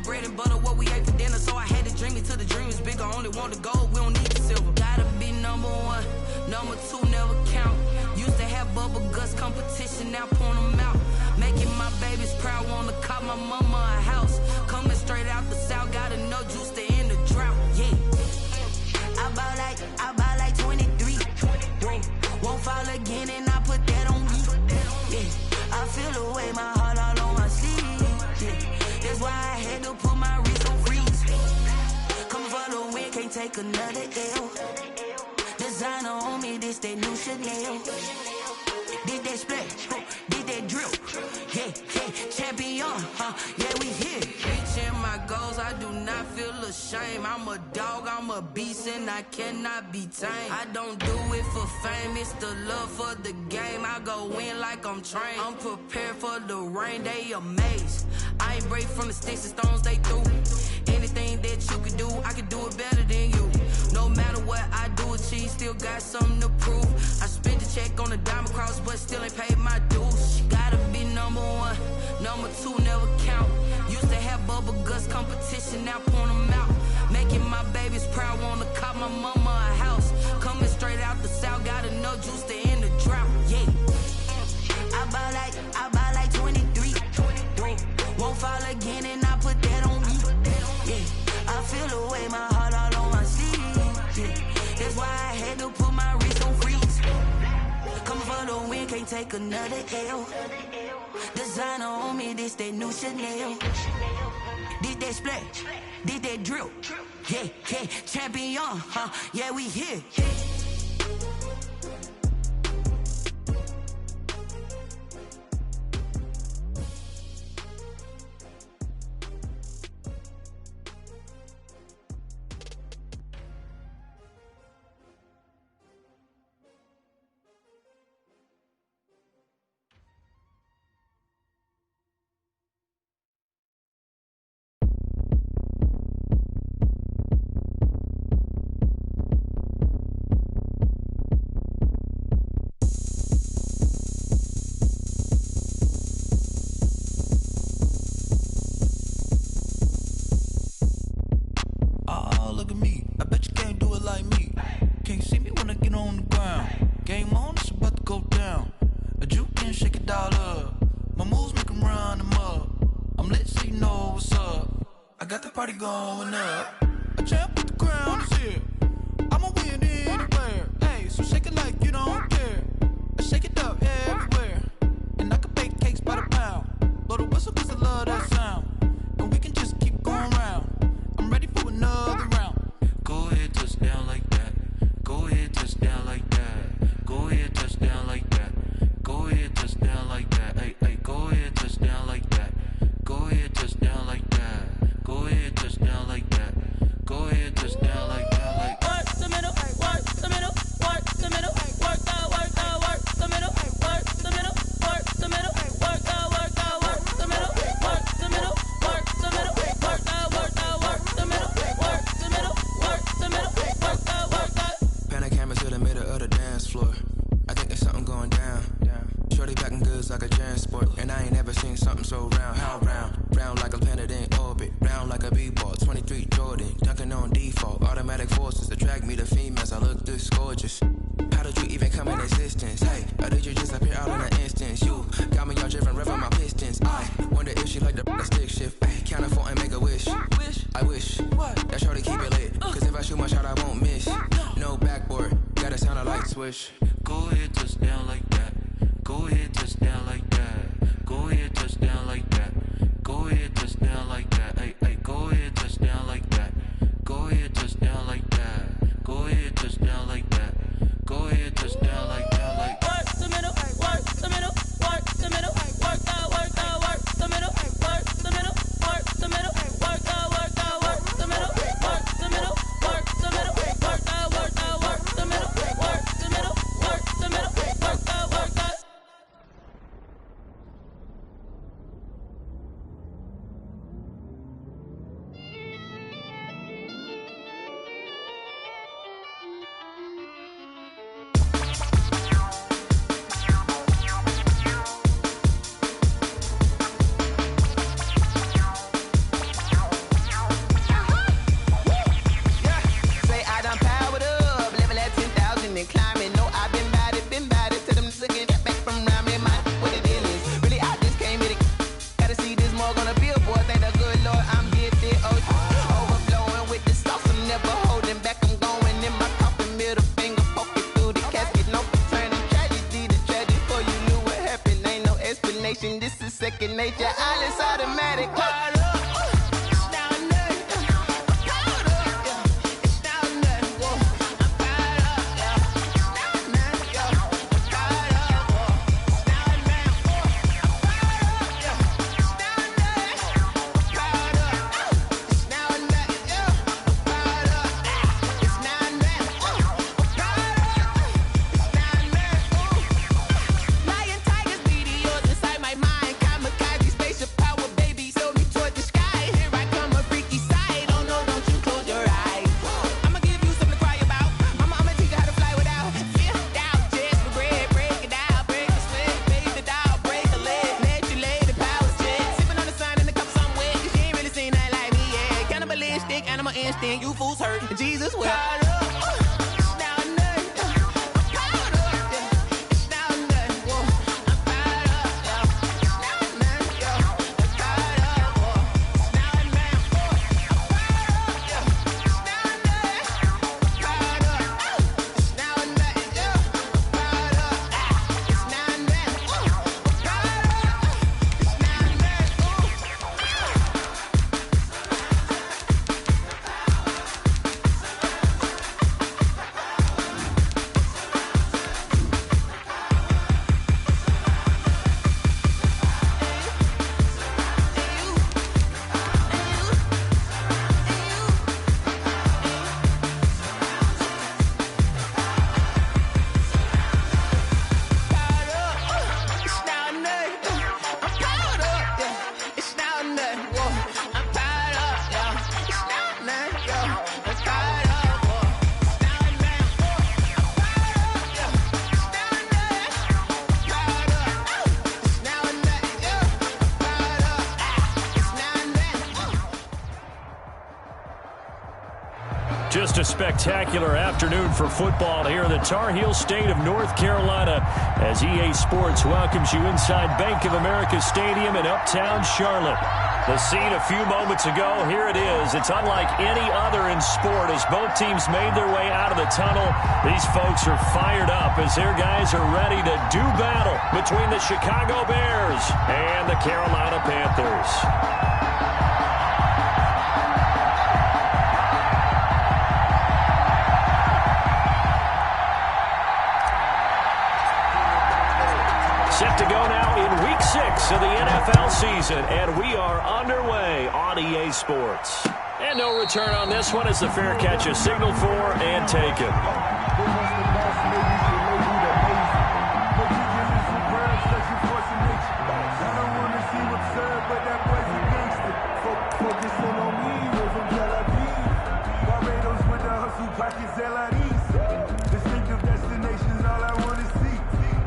bread and butter, what we ate for dinner. So I had to dream it till the dream is bigger. Only want the gold, we don't need the silver. Gotta be number one, number two never count. Used to have bubble guts competition, now point them out. Making my babies proud, wanna cop my mama a house. Coming straight out the south, gotta know juice to end the drought. Yeah. I bought like 23. Whoa. Won't fall again and I put that on me. Yeah. I feel the way, my heart all on my sleeve. Yeah. That's why I had to put my wrist on freeze. Coming for the win, can't take another L. Designer on me, this that new Chanel. Did that splash, did that drill. Yeah, champion, yeah, we here. Reaching my goals, I do not feel ashamed. I'm a dog, I'm a beast, and I cannot be tamed. I don't do it for fame, it's the love for the game. I go in like I'm trained. I'm prepared for the rain, they amazed. I ain't break from the sticks and stones they threw. Anything that you can do, I can do it better than you. No matter what I do, achieve, still got something to prove. I spent the check on the diamond cross, but still ain't paid my dues. Gotta be number one, number two never count. Used to have bubble guts competition, now point them out. Making my babies proud, wanna cop my mama a house. Coming straight out the south, gotta know juice to end the drought. Yeah. I bought like 23. Whoa. Won't fall again and I put that on me. Yeah. I feel the way, my heart all on my sleeve. Yeah. That's why I had to put my wrist on freeze. Coming for the win, can't take another L. Designer on me, this that new Chanel. Did that splash, did that drill. Yeah, champion, yeah, we here. Party going up. A champ with the crown is here. I'ma win anywhere. Hey, so shake it like you don't care. I shake it up everywhere. And I can bake cakes by the pound. Blow the whistle cause I love that sound. And we can just keep going round. I'm ready for another round. Go ahead, touch down like that. Go ahead, touch down like that. Go ahead, touch down like that. Go ahead, touch down like that. Hey, go ahead, touch down like that. Go ahead, touch down like that. Go ahead, touch down like that. Go ahead, touch down like that. Like work the middle, work the middle, work the middle, work the middle, work the middle, work the middle, work the middle, work the middle, work the middle, work the middle, work the middle, work the middle, work the. Pan a camera to the middle of the dance floor. I think there's something going down. Shorty packing goods like a transport, and I ain't never seen something so round. How round? Round like a planet in orbit, round like a b-ball. 23 Jordan, dunking on default. Automatic forces attract me to females. I look this gorgeous. How did you even come in existence? Hey, or did you just appear out in an instance? You got me all driven, revving my pistons. I wonder if she like the stick shift. Ay, count a 4 and make a wish. I wish that shorty keep it lit. Cause if I shoot my shot, I won't miss. No backboard, gotta sound a light switch. Go ahead, touch down like that. Go ahead, touch down like that. Go ahead, touch down like that. Go ahead, touch down like that. Hey, go ahead, touch down like that. Go ahead, touch down like that. Go ahead, touch down like that. Go ahead, touch down like that. Like work the middle, work the middle, work the middle, work the middle, work the middle, work the middle, work the middle, work the middle, work the middle, work the middle, work the middle, work the middle, work the middle, work the. activate your eyelids automatic. You fools hurt. Jesus will. Just a spectacular afternoon for football here in the Tar Heel state of North Carolina as EA Sports welcomes you inside Bank of America Stadium in Uptown Charlotte. The scene a few moments ago, here it is. It's unlike any other in sport as both teams made their way out of the tunnel. These folks are fired up as their guys are ready to do battle between the Chicago Bears and the Carolina Panthers. Set to go now in Week 6 of the NFL season, and we are underway on EA Sports. And no return on this one as the fair catch is signaled for and taken. Distinctive destinations, all I want to see.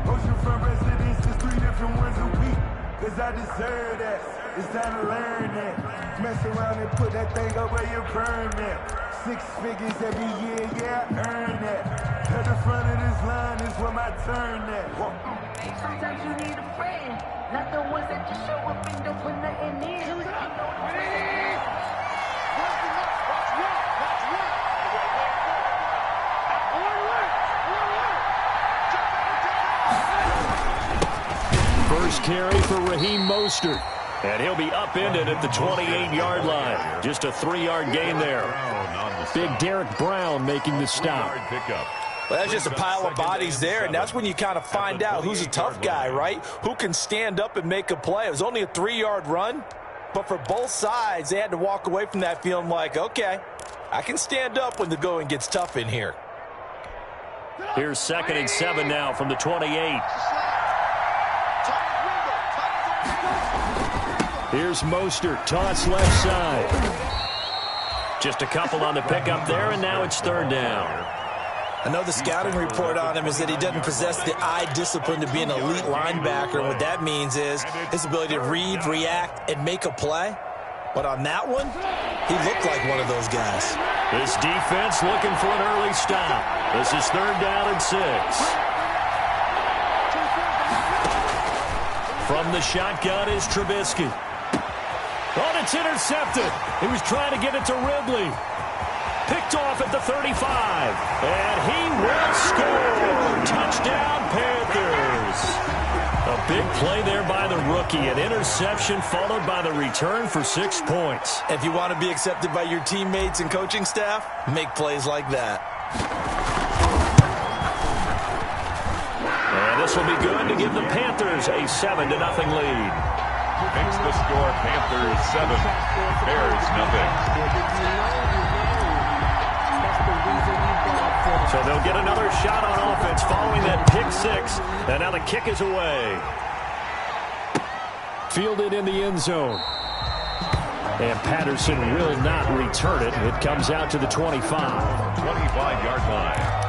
Oceanfront residences, 3 different ones a week. Cause I deserve that. It's time to learn that. Mess around and put that thing up where you burn that. 6 figures every year, yeah, I earn that. At the front of this line is where my turn at. Sometimes you need a friend, not the ones that just show up and don't put nothing in. You know the friend. First carry for Raheem Mostert. And he'll be upended at the 28-yard line. Just a 3-yard gain there. Big Derek Brown making the stop. Well, that's just a pile of bodies there, and that's when you kind of find out who's a tough guy, right? Who can stand up and make a play. It was only a 3-yard run, but for both sides, they had to walk away from that feeling like, okay, I can stand up when the going gets tough in here. Here's 2nd and 7 now from the 28. Here's Mostert, toss left side. Just a couple on the pickup there, and now it's 3rd down. I know the scouting report on him is that he doesn't possess the eye discipline to be an elite linebacker. And what that means is his ability to read, react, and make a play. But on that one, he looked like one of those guys. This defense looking for an early stop. This is 3rd down and 6. From the shotgun is Trubisky. Oh, it's intercepted. He was trying to get it to Ridley. Picked off at the 35. And he will score. Touchdown, Panthers. A big play there by the rookie. An interception followed by the return for 6 points. If you want to be accepted by your teammates and coaching staff, make plays like that. And this will be good to give the Panthers a 7-0 lead. Makes the score Panthers 7, Bears nothing. So they'll get another shot on offense following that pick 6. And now the kick is away. Fielded in the end zone. And Patterson will not return it. It comes out to the 25. 25-yard line.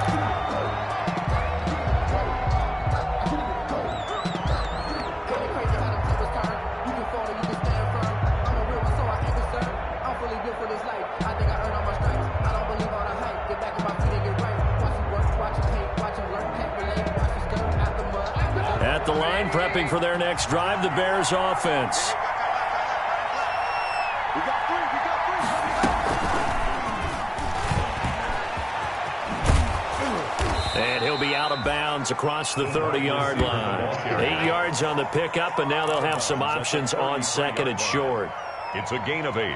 At the line, prepping for their next drive, the Bears offense. And he'll be out of bounds across the 30-yard line. 8 yards on the pickup, and now they'll have some options on second and short. It's a gain of 8.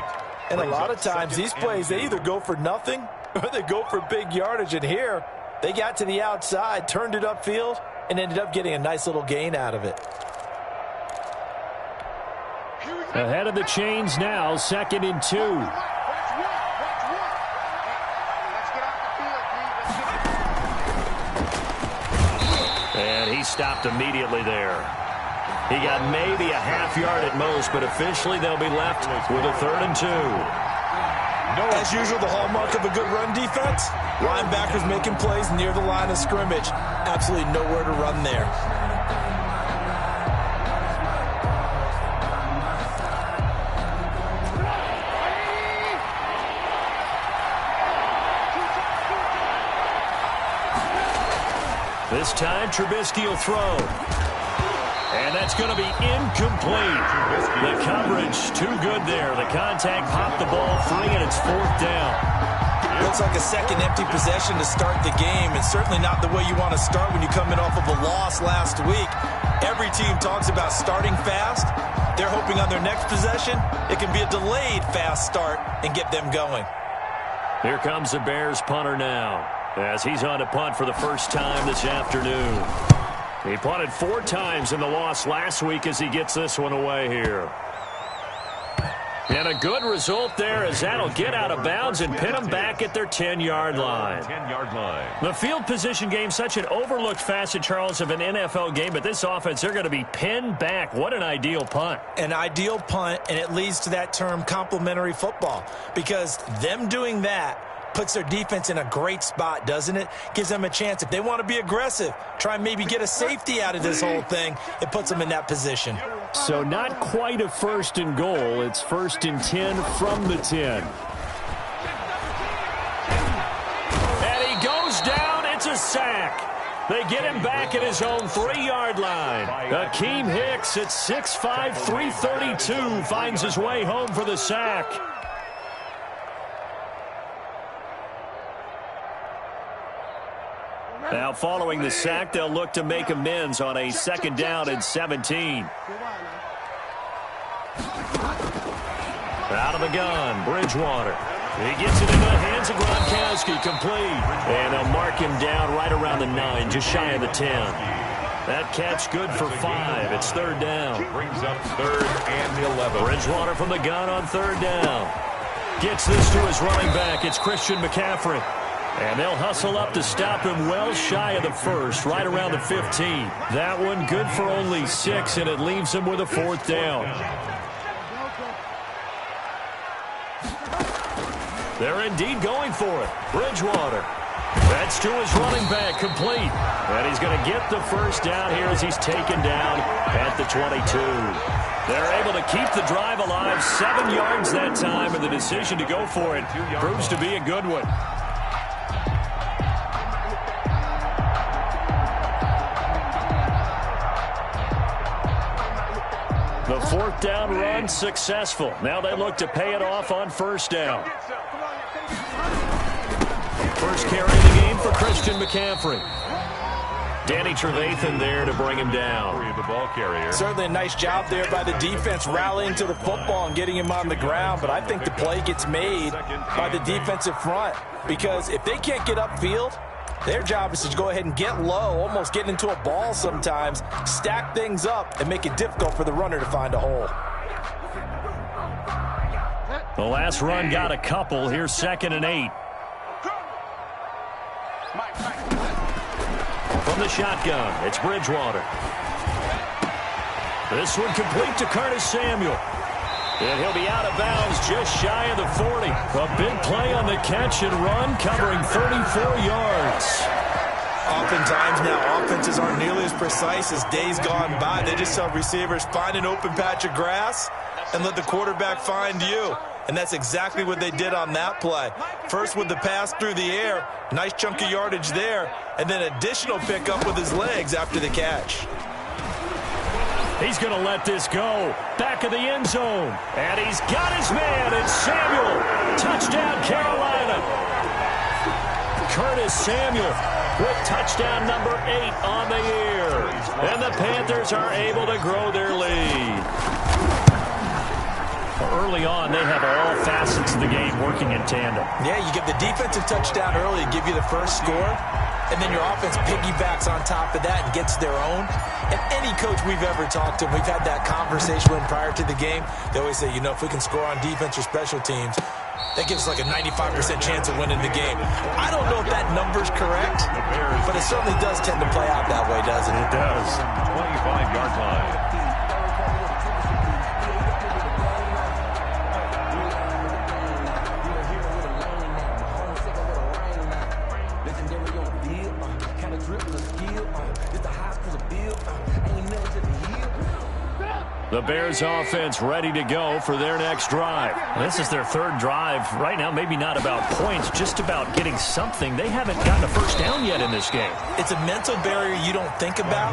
And a lot of times these plays, they either go for nothing or they go for big yardage. And here, they got to the outside, turned it upfield, and ended up getting a nice little gain out of it. Ahead of the chains now, 2nd and 2. And he stopped immediately there. He got maybe a half yard at most, but officially they'll be left with a 3rd and 2. As usual, the hallmark of a good run defense, linebackers making plays near the line of scrimmage. Absolutely nowhere to run there. This time, Trubisky will throw. And that's going to be incomplete. The coverage too good there. The contact popped the ball free, and it's 4th down. Looks like a second empty possession to start the game, and certainly not the way you want to start when you come in off of a loss last week. Every team talks about starting fast. They're hoping on their next possession, it can be a delayed fast start and get them going. Here comes the Bears punter now, as he's on to punt for the first time this afternoon. He punted 4 times in the loss last week as he gets this one away here. And a good result there, as that'll get out of bounds and pin them back at their 10-yard line. 10-yard line. The field position game, such an overlooked facet, Charles, of an NFL game, but this offense, they're going to be pinned back. What an ideal punt. An ideal punt, and it leads to that term complementary football, because them doing that puts their defense in a great spot, doesn't it? Gives them a chance. If they want to be aggressive, try and maybe get a safety out of this whole thing, it puts them in that position. So not quite a 1st and goal. It's 1st and 10 from the 10. And he goes down. It's a sack. They get him back at his own 3-yard line. Akeem Hicks at 6'5", 332 finds his way home for the sack. Now, following the sack, they'll look to make amends on a 2nd down and 17. Out of the gun, Bridgewater. He gets it into the hands of Gronkowski, complete. And they'll mark him down right around the 9, just shy of the 10. That catch good for 5. It's 3rd down. Brings up 3rd and 11. Bridgewater from the gun on 3rd down. Gets this to his running back. It's Christian McCaffrey. And they'll hustle up to stop him well shy of the 1st, right around the 15. That one good for only 6, and it leaves him with a 4th down. They're indeed going for it. Bridgewater. That's to his running back, complete. And he's going to get the 1st down here as he's taken down at the 22. They're able to keep the drive alive, 7 yards that time, and the decision to go for it proves to be a good one. The 4th down run successful. Now they look to pay it off on 1st down. First carry of the game for Christian McCaffrey. Danny Trevathan there to bring him down. The ball carrier. Certainly a nice job there by the defense rallying to the football and getting him on the ground, but I think the play gets made by the defensive front because if they can't get upfield, their job is to go ahead and get low, almost get into a ball sometimes, stack things up, and make it difficult for the runner to find a hole. The last run got a couple. Here's 2nd and 8. From the shotgun, it's Bridgewater. This one complete to Curtis Samuel. And he'll be out of bounds just shy of the 40. A big play on the catch and run, covering 34 yards. Oftentimes now, offenses aren't nearly as precise as days gone by. They just tell receivers, find an open patch of grass and let the quarterback find you. And that's exactly what they did on that play. First with the pass through the air, nice chunk of yardage there, and then additional pickup with his legs after the catch. He's going to let this go. Back of the end zone. And he's got his man. It's Samuel. Touchdown, Carolina. Curtis Samuel with touchdown number 8 on the year. And the Panthers are able to grow their lead. Early on, they have all facets of the game working in tandem. Yeah, you get the defensive touchdown early to give you the first score, and then your offense piggybacks on top of that and gets their own. And any coach we've ever talked to, we've had that conversation with prior to the game, they always say, you know, if we can score on defense or special teams, that gives us like a 95% chance of winning the game. I don't know if that number's correct, but it certainly does tend to play out that way, doesn't it? It does. 25-yard line. The Bears offense ready to go for their next drive. This is their 3rd drive. Right now, maybe not about points, just about getting something. They haven't gotten a first down yet in this game. It's a mental barrier you don't think about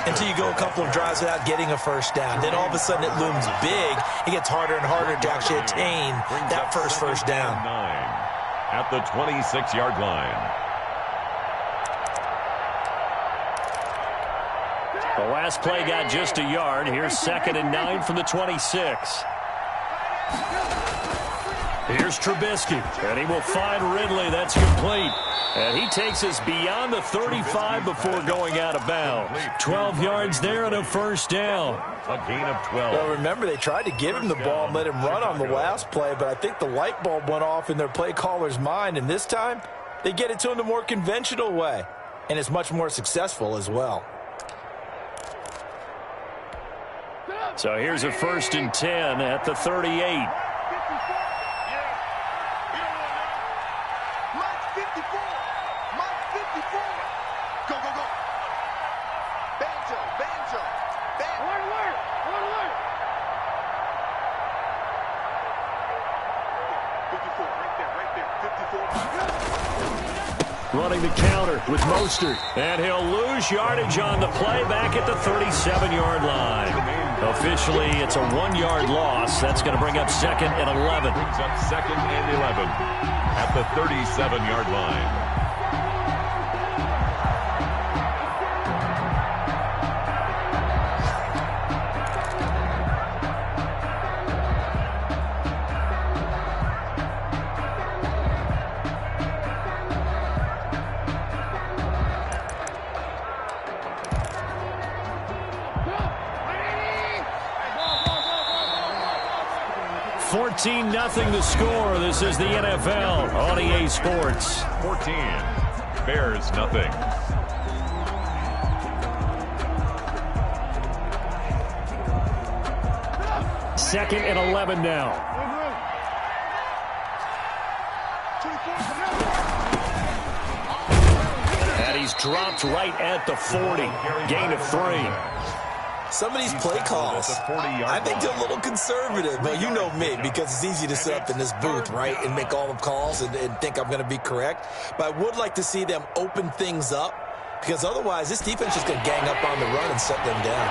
until you go a couple of drives without getting a first down. Then all of a sudden it looms big. It gets harder and harder to actually attain that first down. At the 26-yard line. The last play got just a yard. Here's 2nd and 9 from the 26. Here's Trubisky, and he will find Ridley. That's complete. And he takes us beyond the 35 before going out of bounds. 12 yards there and a first down. A gain of 12. Well, remember, they tried to give him the ball and let him run on the last play, but I think the light bulb went off in their play caller's mind, and this time they get it to him the more conventional way, and it's much more successful as well. So here's a 1st and 10 at the 38. Running the counter with Mostert. And he'll lose yardage on the play back at the 37-yard line. Officially, it's a 1-yard loss. That's going to bring up 2nd and 11. Brings up 2nd and 11 at the 37-yard line. Nothing to score. This is the NFL on EA Sports. 14. Bears nothing. Second and 11 now. And he's dropped right at the 40. Gain of 3. Some of these play calls, I think they're a little conservative. But you know me, because it's easy to sit up in this booth, right, and make all the calls and think I'm going to be correct. But I would like to see them open things up, because otherwise this defense is going to gang up on the run and shut them down.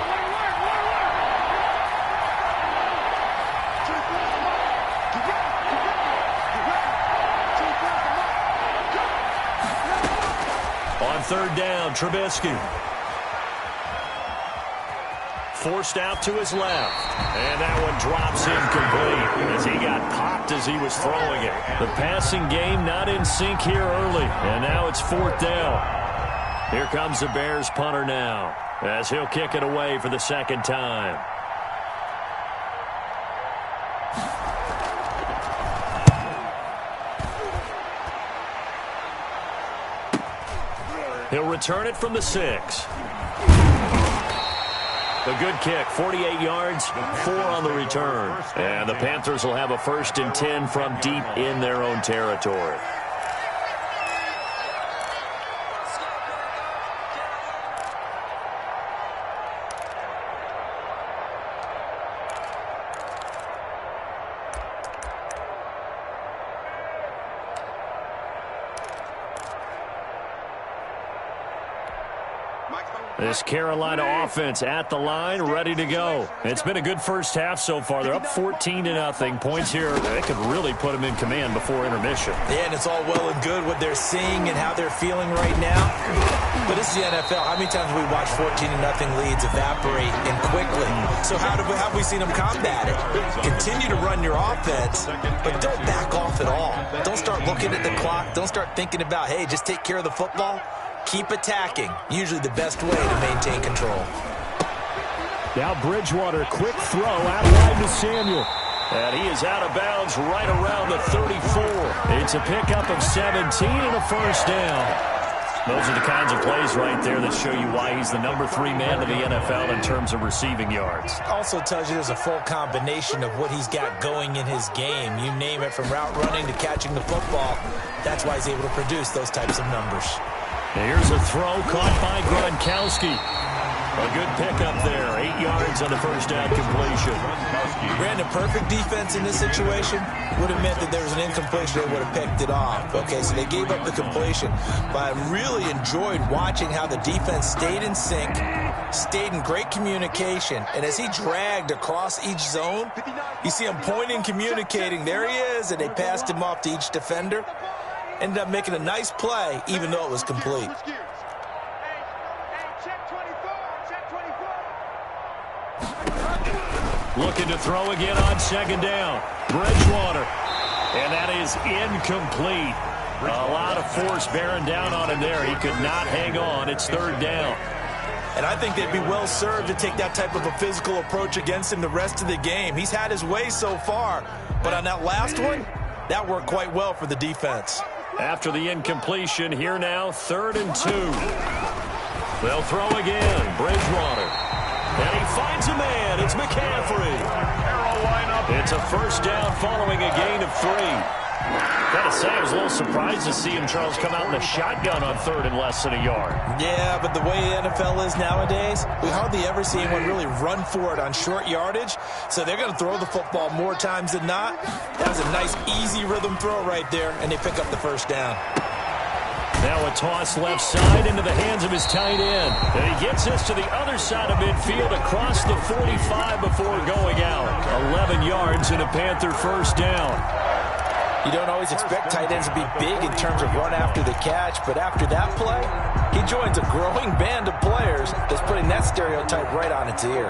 On 3rd down, Trubisky. forced out to his left. And that one drops incomplete as he got popped as he was throwing it. The passing game not in sync here early, and now it's 4th down. Here comes the Bears punter now as he'll kick it away for the second time. He'll return it from the 6. A good kick, 48 yards, 4 on the return. And the Panthers will have a 1st and 10 from deep in their own territory. This Carolina offense at the line, ready to go. It's been a good first half so far. They're up 14-0. Points here, they could really put them in command before intermission. Yeah, and it's all well and good what they're seeing and how they're feeling right now. But this is the NFL. How many times have we watched 14-0 leads evaporate and quickly? So how have we seen them combat it? Continue to run your offense, but don't back off at all. Don't start looking at the clock. Don't start thinking about, hey, just take care of the football. Keep attacking. Usually the best way to maintain control. Now Bridgewater, quick throw out wide to Samuel. And he is out of bounds right around the 34. It's a pickup of 17 and a 1st down. Those are the kinds of plays right there that show you why he's the number 3 man of the NFL in terms of receiving yards. Also tells you there's a full combination of what he's got going in his game. You name it, from route running to catching the football. That's why he's able to produce those types of numbers. Here's a throw caught by Gronkowski. A good pickup there. 8 yards on the 1st down completion. Brandon, perfect defense in this situation would have meant that there was an incompletion. They would have picked it off. Okay, so they gave up the completion. But I really enjoyed watching how the defense stayed in sync, stayed in great communication. And as he dragged across each zone, you see him pointing, communicating. There he is, and they passed him off to each defender. Ended up making a nice play, even though it was complete. Looking to throw again on 2nd down. Bridgewater. And that is incomplete. A lot of force bearing down on him there. He could not hang on. It's 3rd down. And I think they'd be well served to take that type of a physical approach against him the rest of the game. He's had his way so far. But on that last one, that worked quite well for the defense. After the incompletion, here now, 3rd and 2. They'll throw again. Bridgewater. And he finds a man. It's McCaffrey. It's a 1st down following a gain of 3. Gotta say, I was a little surprised to see him, Charles, come out in the shotgun on 3rd and less than a yard. Yeah, but the way the NFL is nowadays, we hardly ever see anyone really run for it on short yardage. So they're going to throw the football more times than not. That was a nice, easy rhythm throw right there, and they pick up the 1st down. Now a toss left side into the hands of his tight end. And he gets this to the other side of midfield across the 45 before going out. 11 yards and a Panther 1st down. You don't always expect tight ends to be big in terms of run after the catch, but after that play, he joins a growing band of players that's putting that stereotype right on its ear.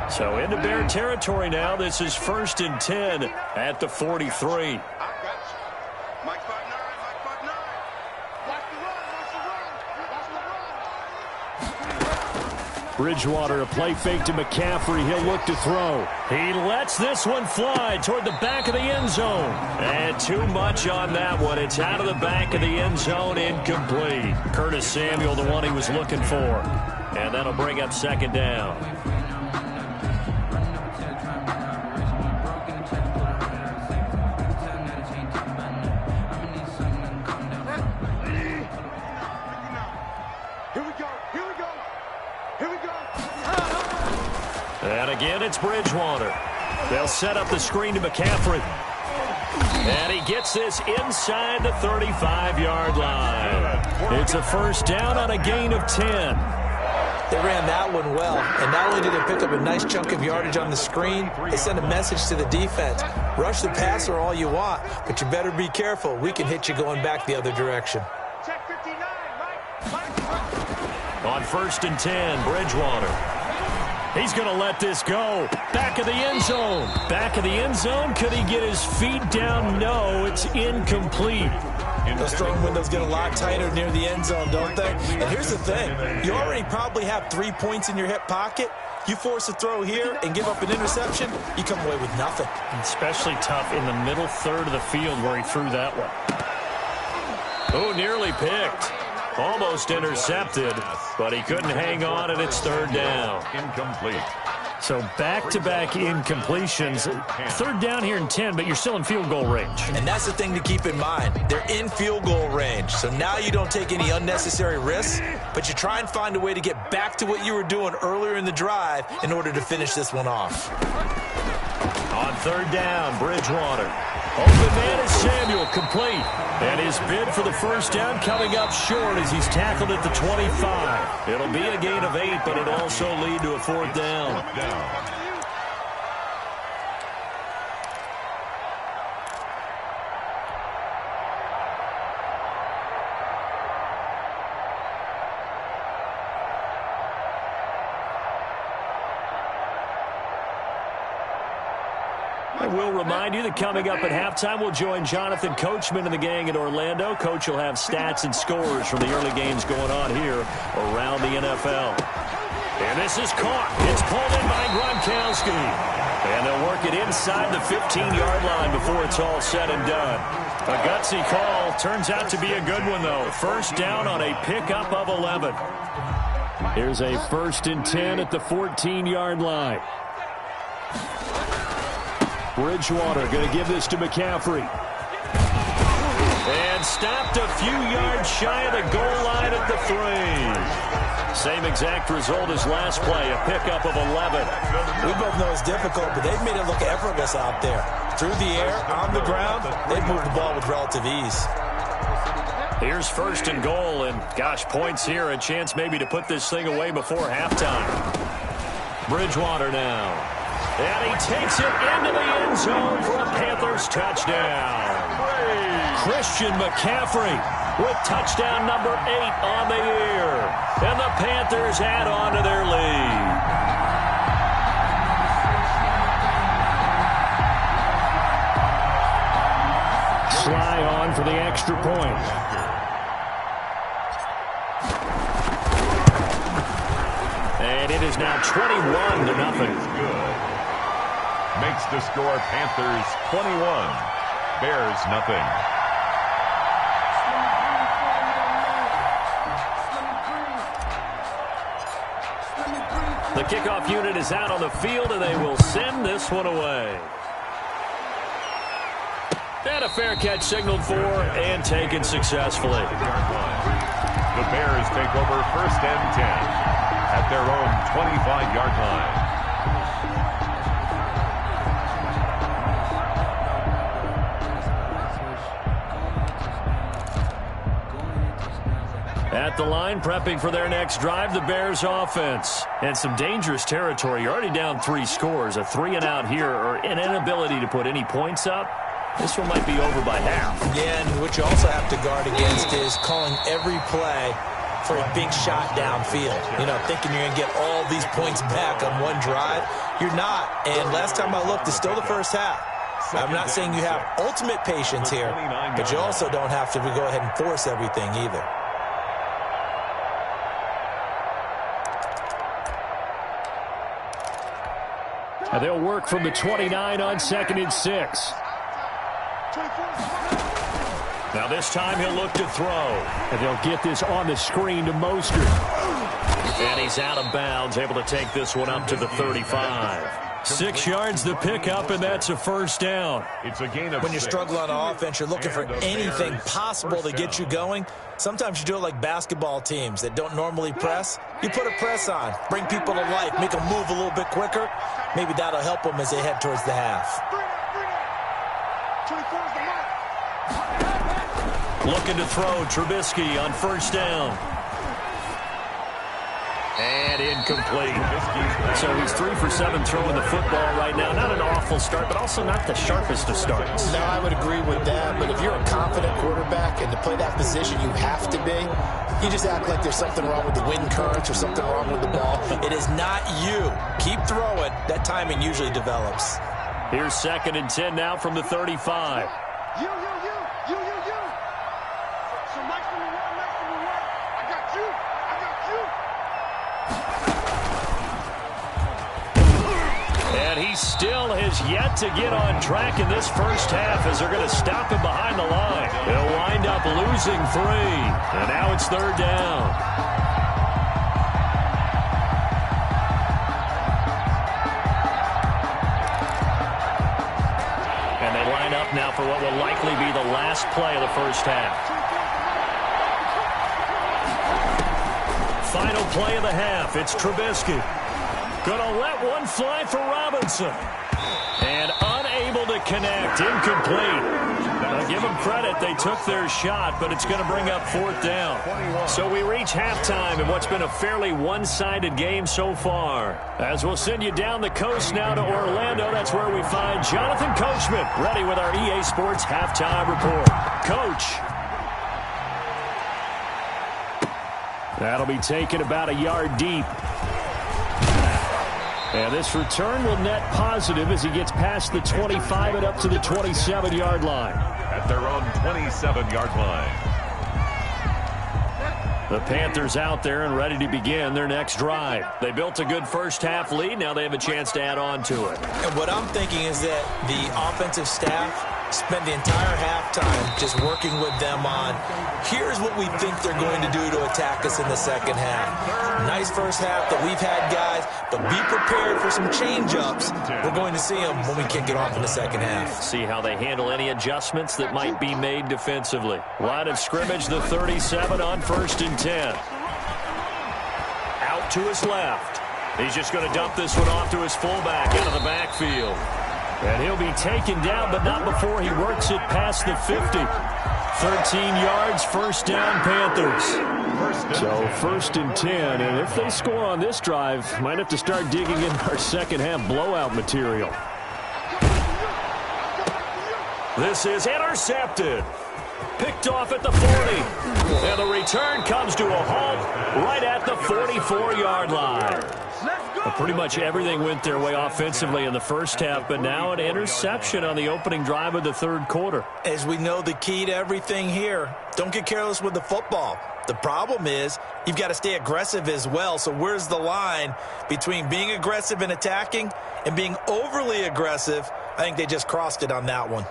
So into Bear territory now. This is 1st and 10 at the 43. Bridgewater, a play fake to McCaffrey. He'll look to throw. He lets this one fly toward the back of the end zone. And too much on that one. It's out of the back of the end zone, incomplete. Curtis Samuel, the one he was looking for. And that'll bring up 2nd down. And again, it's Bridgewater. They'll set up the screen to McCaffrey. And he gets this inside the 35-yard line. It's a 1st down on a gain of 10. They ran that one well, and not only did they pick up a nice chunk of yardage on the screen, they sent a message to the defense. Rush the passer all you want, but you better be careful. We can hit you going back the other direction. On 1st and 10, Bridgewater. He's going to let this go. Back of the end zone. Back of the end zone. Could he get his feet down? No, it's incomplete. Those throwing windows get a lot tighter near the end zone, don't they? And here's the thing. You already probably have 3 points in your hip pocket. You force a throw here and give up an interception, you come away with nothing. Especially tough in the middle third of the field where he threw that one. Oh, nearly picked. Almost intercepted, but he couldn't hang on, and it's third down. Incomplete. So back-to-back incompletions. Third down here in 10, but you're still in field goal range. And that's the thing to keep in mind. They're in field goal range. So now you don't take any unnecessary risks, but you try and find a way to get back to what you were doing earlier in the drive in order to finish this one off. On third down, Bridgewater. Open man is Samuel, complete. And his bid for the first down coming up short as he's tackled at the 25. It'll be a gain of 8, but it'll also lead to a fourth down. I will remind you that coming up at halftime, we'll join Jonathan Coachman and the gang in Orlando. Coach will have stats and scores from the early games going on here around the NFL. And this is caught. It's pulled in by Gronkowski. And they'll work it inside the 15-yard line before it's all said and done. A gutsy call. Turns out to be a good one, though. First down on a pickup of 11. Here's a 1st and 10 at the 14-yard line. Bridgewater going to give this to McCaffrey. And stopped a few yards shy of the goal line at the 3. Same exact result as last play, a pickup of 11. We both know it's difficult, but they've made it look effortless out there. Through the air, on the ground, they've moved the ball with relative ease. Here's 1st and goal, and gosh, points here, a chance maybe to put this thing away before halftime. Bridgewater now. And he takes it into the end zone for a Panthers touchdown. Christian McCaffrey with touchdown number 8 on the year. And the Panthers add on to their lead. Sly on for the extra point. And it is now 21-0. Makes the score Panthers 21, Bears nothing. The kickoff unit is out on the field, and they will send this one away. And a fair catch signaled for and taken successfully. The Bears take over 1st and 10 at their own 25-yard line. At the line, prepping for their next drive, the Bears offense. And some dangerous territory. You're already down 3 scores. A 3-and-out here, or an inability to put any points up. This one might be over by half. Yeah, and what you also have to guard against is calling every play for a big shot downfield. You know, thinking you're going to get all these points back on one drive. You're not. And last time I looked, it's still the first half. I'm not saying you have ultimate patience here, but you also don't have to go ahead and force everything either. And they'll work from the 29 on 2nd and 6. Now this time he'll look to throw. And they'll get this on the screen to Mostert. And he's out of bounds, able to take this one up to the 35. 6 yards the pickup, and that's a first down. It's a gain of When you're struggling on offense, you're looking for anything possible to get you going. Sometimes you do it like basketball teams that don't normally press. You put a press on, bring people to life, make them move a little bit quicker. Maybe that'll help them as they head towards the half. Looking to throw, Trubisky on first down. And incomplete. So he's 3 for 7 throwing the football right now. Not an awful start, but also not the sharpest of starts. No, I would agree with that. But if you're a confident quarterback and to play that position you have to be, you just act like there's something wrong with the wind currents or something wrong with the ball. It is not you. Keep throwing. That timing usually develops. Here's 2nd and 10 now from the 35. You. So Mike from the right. I got you. And he still has yet to get on track in this first half as they're going to stop him behind the line. They'll wind up losing 3. And now it's 3rd down. And they line up now for what will likely be the last play of the first half. Final play of the half. It's Trubisky. Gonna let one fly for Robinson. And unable to connect. Incomplete. Now give them credit. They took their shot, but it's going to bring up 4th down. So we reach halftime in what's been a fairly one-sided game so far. As we'll send you down the coast now to Orlando, that's where we find Jonathan Coachman, ready with our EA Sports Halftime Report. Coach. That'll be taken about a yard deep. And this return will net positive as he gets past the 25 and up to the 27-yard line. At their own 27-yard line. The Panthers out there and ready to begin their next drive. They built a good first-half lead. Now they have a chance to add on to it. And what I'm thinking is that the offensive staff spent the entire halftime just working with them on, here's what we think they're going to do to attack us in the second half. Nice first half that we've had, guys, but be prepared for some change-ups. We're going to see them when we kick it off in the second half. See how they handle any adjustments that might be made defensively. Line of scrimmage, the 37 on 1st and 10. Out to his left. He's just going to dump this one off to his fullback out of the backfield. And he'll be taken down, but not before he works it past the 50. 13 yards, 1st down, Panthers. So 1st and 10, and if they score on this drive, might have to start digging in our second half blowout material. This is intercepted. Picked off at the 40. And the return comes to a halt right at the 44-yard line. Well, pretty much everything went their way offensively in the first half, but now an interception on the opening drive of the 3rd quarter. As we know, the key to everything here, don't get careless with the football. The problem is you've got to stay aggressive as well. So where's the line between being aggressive and attacking and being overly aggressive? I think they just crossed it on that one.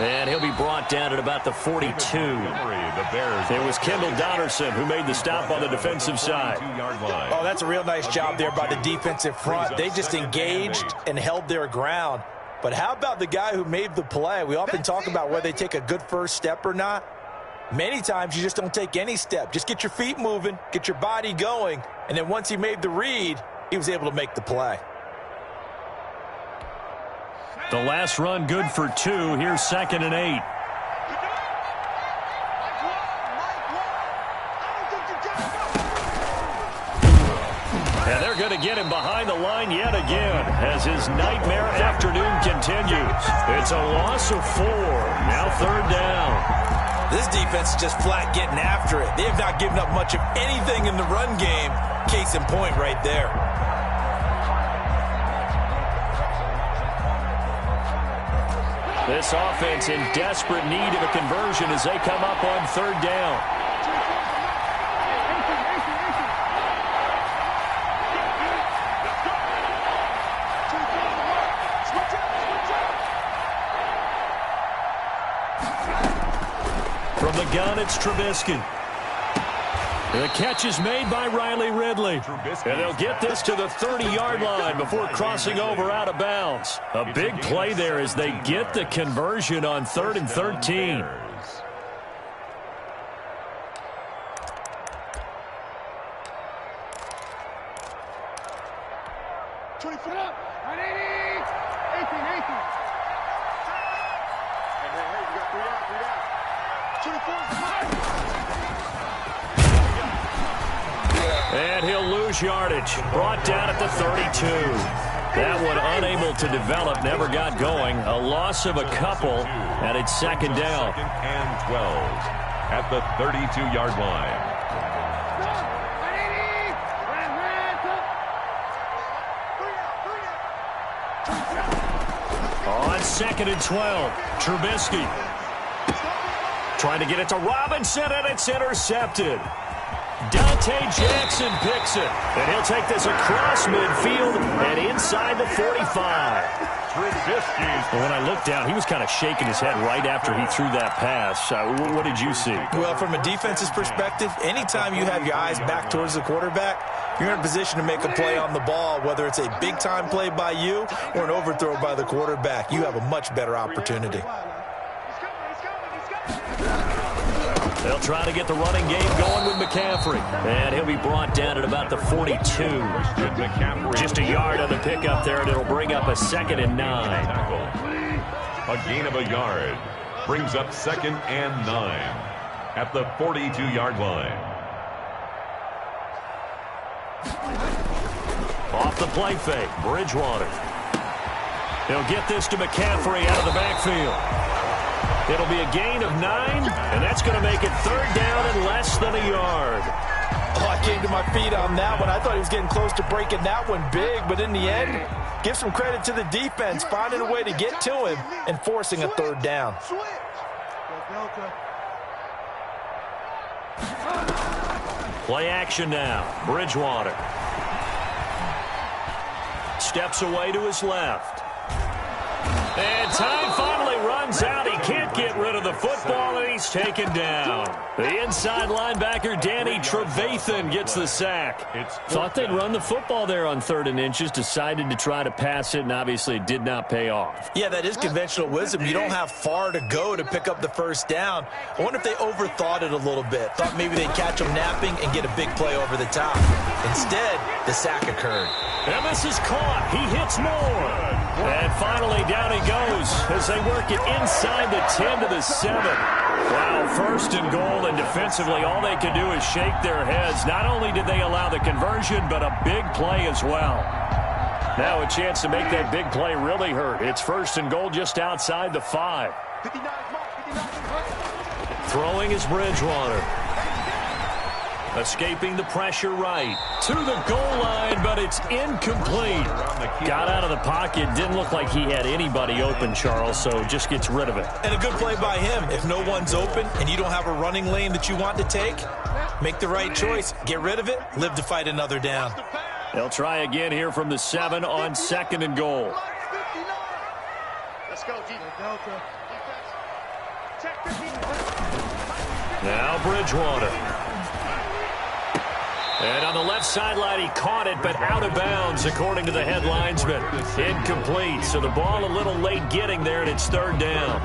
And he'll be brought down at about the 42. It was Kendall Donnerson who made the stop on the defensive side. Oh, that's a real nice job there by the defensive front. They just engaged and held their ground. But how about the guy who made the play? We often talk about whether they take a good first step or not. Many times you just don't take any step. Just get your feet moving, get your body going, and then once he made the read, he was able to make the play. The last run good for 2. Here's 2nd and 8. And they're going to get him behind the line yet again as his nightmare afternoon continues. It's a loss of 4. Now 3rd down. This defense is just flat getting after it. They have not given up much of anything in the run game. Case in point right there. This offense in desperate need of a conversion as they come up on 3rd down. From the gun, it's Trubisky. The catch is made by Riley Ridley. And they'll get this to the 30-yard line before crossing over out of bounds. A big play there as they get the conversion on 3rd and 13. 24 up. 180. 18. Hey, you got 3 out. 24. And he'll lose yardage. Brought down at the 32. That one unable to develop, never got going. A loss of a couple, and it's second down. Second and 12 at the 32-yard line. On second and 12, Trubisky trying to get it to Robinson, and it's intercepted. Dante Jackson picks it, and he'll take this across midfield and inside the 45. And when I looked down, he was kind of shaking his head right after he threw that pass. What did you see? Well, from a defense's perspective, anytime you have your eyes back towards the quarterback, you're in a position to make a play on the ball, whether it's a big-time play by you or an overthrow by the quarterback. You have a much better opportunity. They'll try to get the running game going with McCaffrey. And he'll be brought down at about the 42. Just a yard on the pickup there, and it'll bring up a 2nd and 9. A gain of a yard brings up 2nd and 9 at the 42-yard line. Off the play fake, Bridgewater. He'll get this to McCaffrey out of the backfield. It'll be a gain of 9, and that's going to make it 3rd down and less than a yard. Oh, I came to my feet on that one. I thought he was getting close to breaking that one big, but in the end, give some credit to the defense, finding a way to get to him and forcing a 3rd down. Play action now. Bridgewater steps away to his left. And time finally runs out. He can't get rid of the football, and he's taken down. The inside linebacker, Danny Trevathan, gets the sack. Thought they'd run the football there on 3rd and inches, decided to try to pass it, and obviously it did not pay off. Yeah, that is conventional wisdom. You don't have far to go to pick up the 1st down. I wonder if they overthought it a little bit. Thought maybe they'd catch him napping and get a big play over the top. Instead, the sack occurred. And this is caught. He hits more. And finally, down he goes as they work it inside the 10 to the 7. Wow, 1st and goal, and defensively, all they can do is shake their heads. Not only did they allow the conversion, but a big play as well. Now a chance to make that big play really hurt. It's 1st and goal just outside the 5. Throwing is Bridgewater. Escaping the pressure right to the goal line, but it's incomplete. Got out of the pocket. Didn't look like he had anybody open, Charles, so just gets rid of it. And a good play by him. If no one's open and you don't have a running lane that you want to take, make the right choice. Get rid of it. Live to fight another down. They'll try again here from the 7 on 2nd and goal. Let's go, Delta. Now Bridgewater. And on the left sideline, he caught it, but out of bounds, according to the head linesman. Incomplete, so the ball a little late getting there, and it's 3rd down.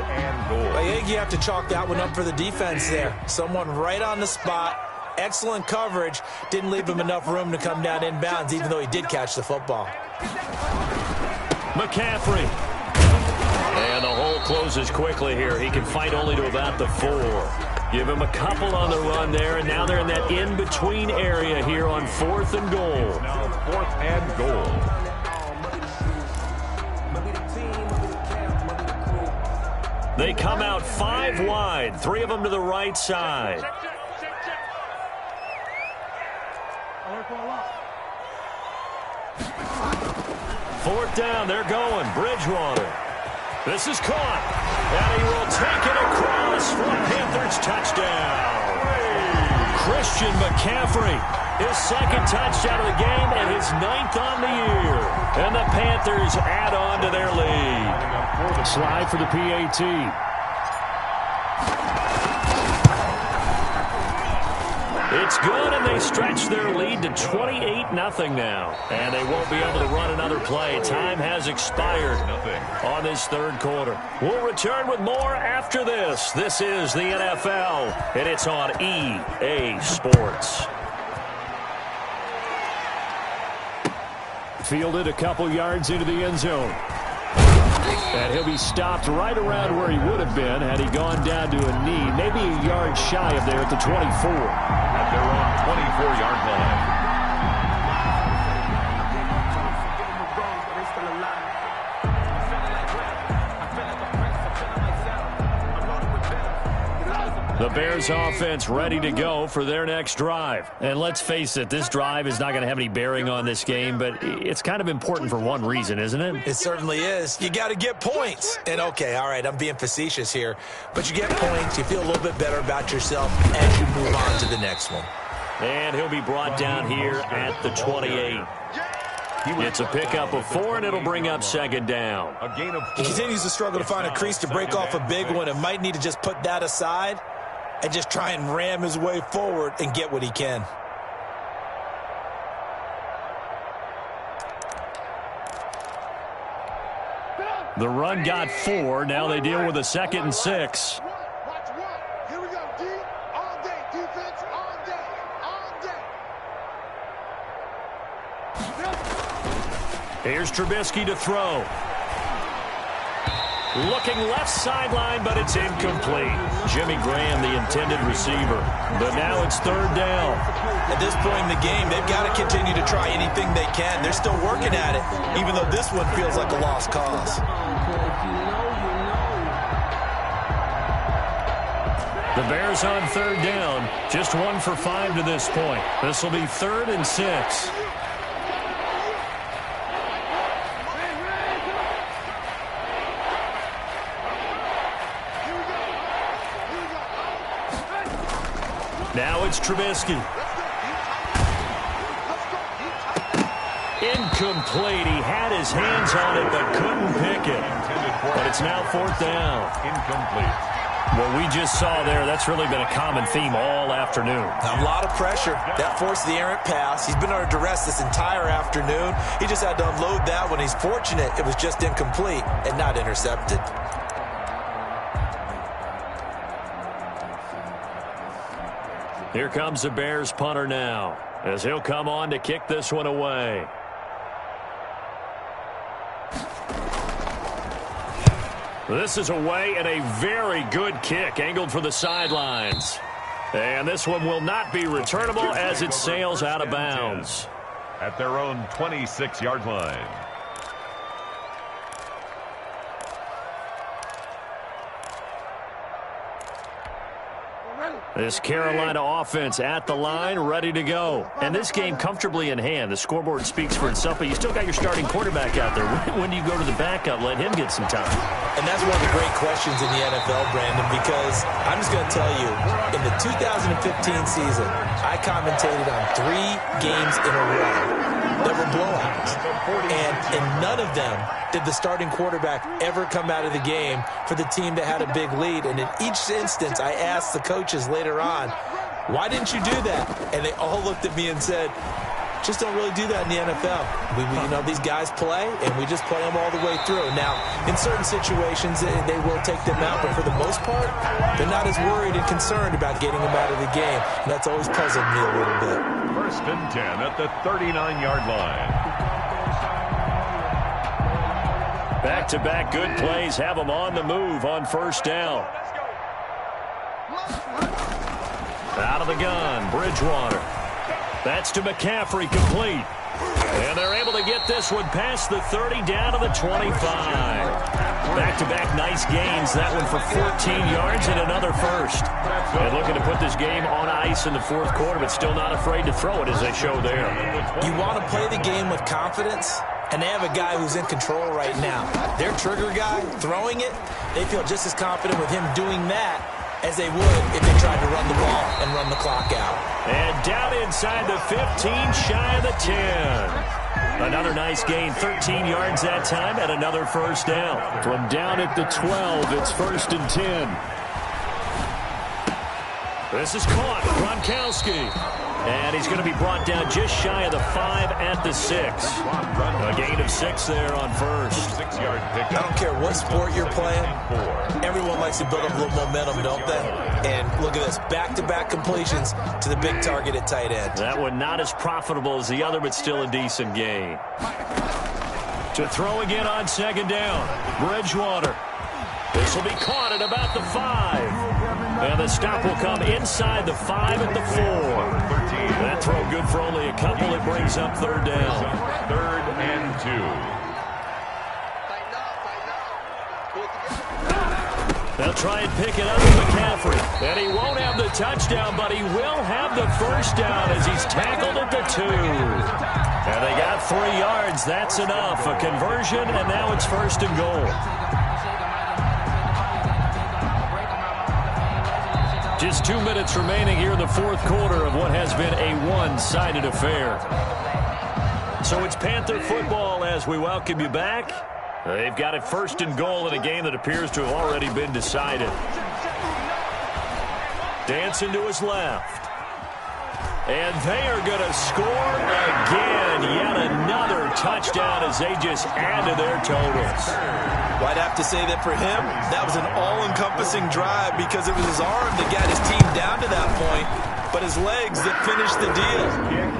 I think you have to chalk that one up for the defense there. Someone right on the spot, excellent coverage, didn't leave him enough room to come down inbounds, even though he did catch the football. McCaffrey. And the hole closes quickly here. He can fight only to about the 4. Give him a couple on the run there, and now they're in that in-between area here on 4th and goal. Now 4th and goal. They come out 5 wide, 3 of them to the right side. Fourth down, they're going. Bridgewater. This is caught. And he will take it across for a Panthers touchdown. Christian McCaffrey, his 2nd touchdown of the game and his 9th on the year. And the Panthers add on to their lead. Slide for the PAT. It's good, and they stretch their lead to 28-0 now. And they won't be able to run another play. Time has expired on this 3rd quarter. We'll return with more after this. This is the NFL, and it's on EA Sports. Fielded a couple yards into the end zone. And he'll be stopped right around where he would have been had he gone down to a knee, maybe a yard shy of there at the 24. At their own 24-yard line. The Bears offense ready to go for their next drive. And let's face it, this drive is not going to have any bearing on this game, but it's kind of important for one reason, isn't it? It certainly is. You got to get points. And, okay, all right, I'm being facetious here. But you get points, you feel a little bit better about yourself as you move on to the next one. And he'll be brought down here at the 28. It's a pickup of 4, and it'll bring up second down. He continues to struggle to find a crease to break off a big one and might need to just put that aside and just try and ram his way forward and get what he can. The run got 4. Now they deal with a 2nd and 6. Here we go, D. All day. Defense all day. All day. Here's Trubisky to throw. Looking left sideline, but it's incomplete. Jimmy Graham, the intended receiver. But now it's 3rd down. At this point in the game, they've got to continue to try anything they can. They're still working at it, even though this one feels like a lost cause. The Bears on 3rd down. Just 1 for 5 to this point. This will be 3rd and 6. Now it's Trubisky. Incomplete. He had his hands on it but couldn't pick it. But it's now 4th down. Incomplete. What we just saw there, that's really been a common theme all afternoon. A lot of pressure. That forced the errant pass. He's been under duress this entire afternoon. He just had to unload that one. He's fortunate it was just incomplete and not intercepted. Here comes the Bears punter now, as he'll come on to kick this one away. This is away and a very good kick, angled for the sidelines. And this one will not be returnable as it sails out of bounds. At their own 26-yard line. This Carolina offense at the line, ready to go. And this game comfortably in hand. The scoreboard speaks for itself, but you still got your starting quarterback out there. When do you go to the backup? Let him get some time. And that's one of the great questions in the NFL, Brandon, because I'm just going to tell you, in the 2015 season, I commentated on 3 games in a row that were blowouts. And in none of them did the starting quarterback ever come out of the game for the team that had a big lead. And in each instance, I asked the coaches later on, why didn't you do that? And they all looked at me and said, just don't really do that in the NFL. These guys play, and we just play them all the way through. Now, in certain situations, they will take them out, but for the most part, they're not as worried and concerned about getting them out of the game. And that's always puzzled me a little bit. 1st and 10 at the 39-yard line. Back-to-back good plays have them on the move on 1st down. Out of the gun, Bridgewater. That's to McCaffrey, complete. And they're able to get this one past the 30, down to the 25. Back-to-back nice gains. That one for 14 yards and another first. And looking to put this game on ice in the 4th quarter, but still not afraid to throw it as they show there. You want to play the game with confidence, and they have a guy who's in control right now. Their trigger guy, throwing it, they feel just as confident with him doing that as they would if they tried to run the ball and run the clock out. And down inside the 15, shy of the 10. Another nice gain, 13 yards that time, and another 1st down. From down at the 12, it's 1st and 10. This is caught. Gronkowski. And he's going to be brought down just shy of the 5 at the 6. A gain of 6 there on first. 6-yard pickup. I don't care what sport you're playing. Everyone likes to build up a little momentum, don't they? And look at this. Back-to-back completions to the big target at tight end. That one not as profitable as the other, but still a decent gain. To throw again on second down. Bridgewater. This will be caught at about the 5. And the stop will come inside the 5 at the 4. That throw good for only a couple. It brings up third down. 3rd and 2. They'll try and pick it up with McCaffrey. And he won't have the touchdown, but he will have the first down as he's tackled at the 2. And they got 3 yards. That's enough. A conversion, and now it's 1st and goal. Just 2 minutes remaining here in the 4th quarter of what has been a one-sided affair. So it's Panther football as we welcome you back. They've got it 1st and goal in a game that appears to have already been decided. Dancing to his left. And they are going to score again. Yet another touchdown as they just add to their totals. Well, I'd have to say that for him, that was an all-encompassing drive because it was his arm that got his team down to that point, but his legs that finished the deal.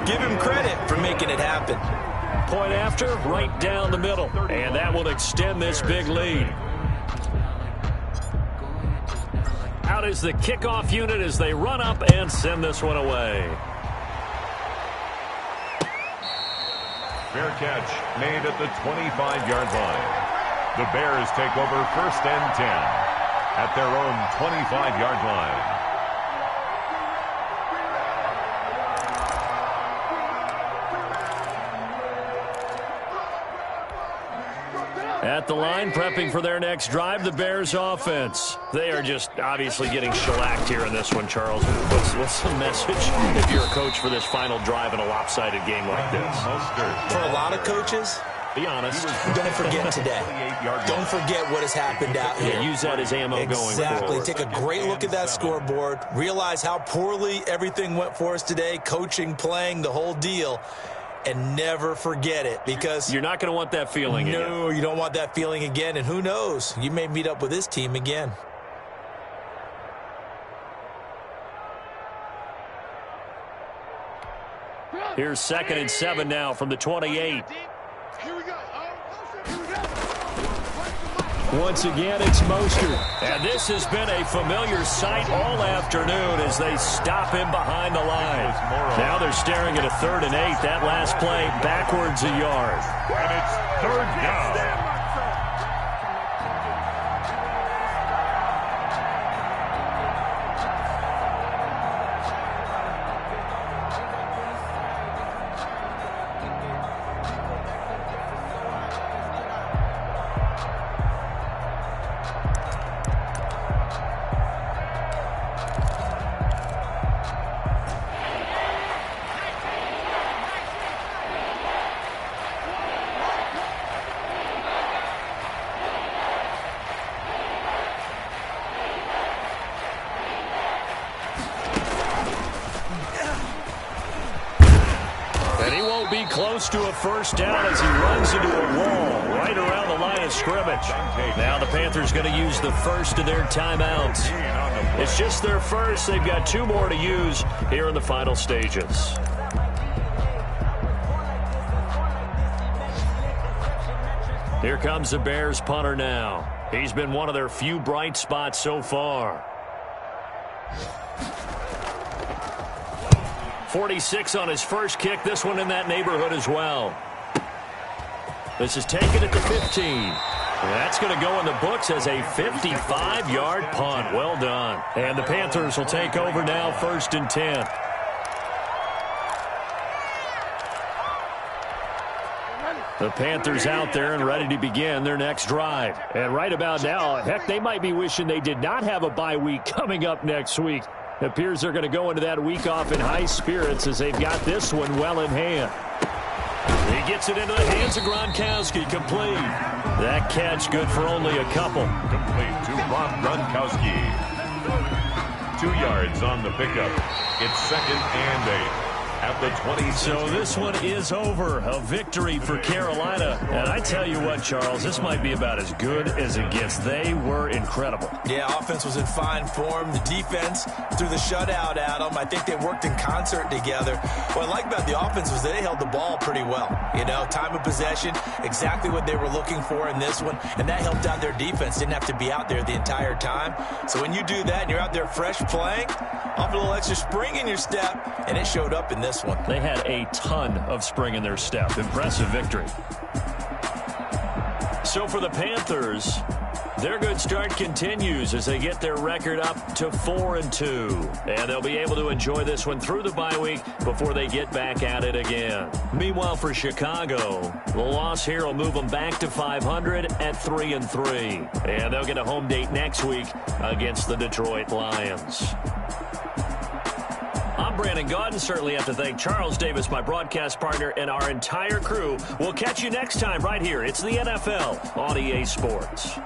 Give him credit for making it happen. Point after, right down the middle. And that will extend this big lead. Out is the kickoff unit as they run up and send this one away. Fair catch made at the 25-yard line. The Bears take over 1st and 10 at their own 25-yard line. At the line, prepping for their next drive, the Bears offense. They are just obviously getting shellacked here in this one, Charles. What's the message if you're a coach for this final drive in a lopsided game like this? For a lot of coaches, be honest. Don't forget today. Don't forget what has happened out here. Yeah, use that as ammo going forward. Exactly. Take a great look at that scoreboard. Realize how poorly everything went for us today. Coaching, playing, the whole deal. And never forget it because you're not going to want that feeling again. No, you don't want that feeling again. And who knows? You may meet up with this team again. Here's 2nd and 7 now from the 28. Once again, it's Mostert. And this has been a familiar sight all afternoon as they stop him behind the line. Now they're staring at a 3rd and 8. That last play backwards a yard. And it's 3rd down. Close to a first down as he runs into a wall right around the line of scrimmage. Now the Panthers going to use the first of their timeouts. It's just their first. They've got 2 more to use here in the final stages. Here comes the Bears punter now. He's been one of their few bright spots so far. 46 on his first kick. This one in that neighborhood as well. This is taken at the 15. That's going to go in the books as a 55-yard punt. Well done. And the Panthers will take over now 1st and 10. The Panthers out there and ready to begin their next drive. And right about now, heck, they might be wishing they did not have a bye week coming up next week. It appears they're going to go into that week off in high spirits as they've got this one well in hand. He gets it into the hands of Gronkowski, complete. That catch good for only a couple. Complete to Rob Gronkowski. 2 yards on the pickup. It's 2nd and 8. At the 20. So this one is over. A victory for Carolina. And I tell you what, Charles, this might be about as good as it gets. They were incredible. Yeah, offense was in fine form. The defense threw the shutout at them. I think they worked in concert together. What I like about the offense was they held the ball pretty well. You know, time of possession, exactly what they were looking for in this one. And that helped out their defense. Didn't have to be out there the entire time. So when you do that and you're out there fresh playing, off a little extra spring in your step, and it showed up in this one. They had a ton of spring in their step. Impressive victory. So for the Panthers, their good start continues as they get their record up to 4-2. And they'll be able to enjoy this one through the bye week before they get back at it again. Meanwhile, for Chicago, the loss here will move them back to 500 at 3-3. And they'll get a home date next week against the Detroit Lions. I'm Brandon Gaudin. Certainly have to thank Charles Davis, my broadcast partner, and our entire crew. We'll catch you next time right here. It's the NFL on EA Sports.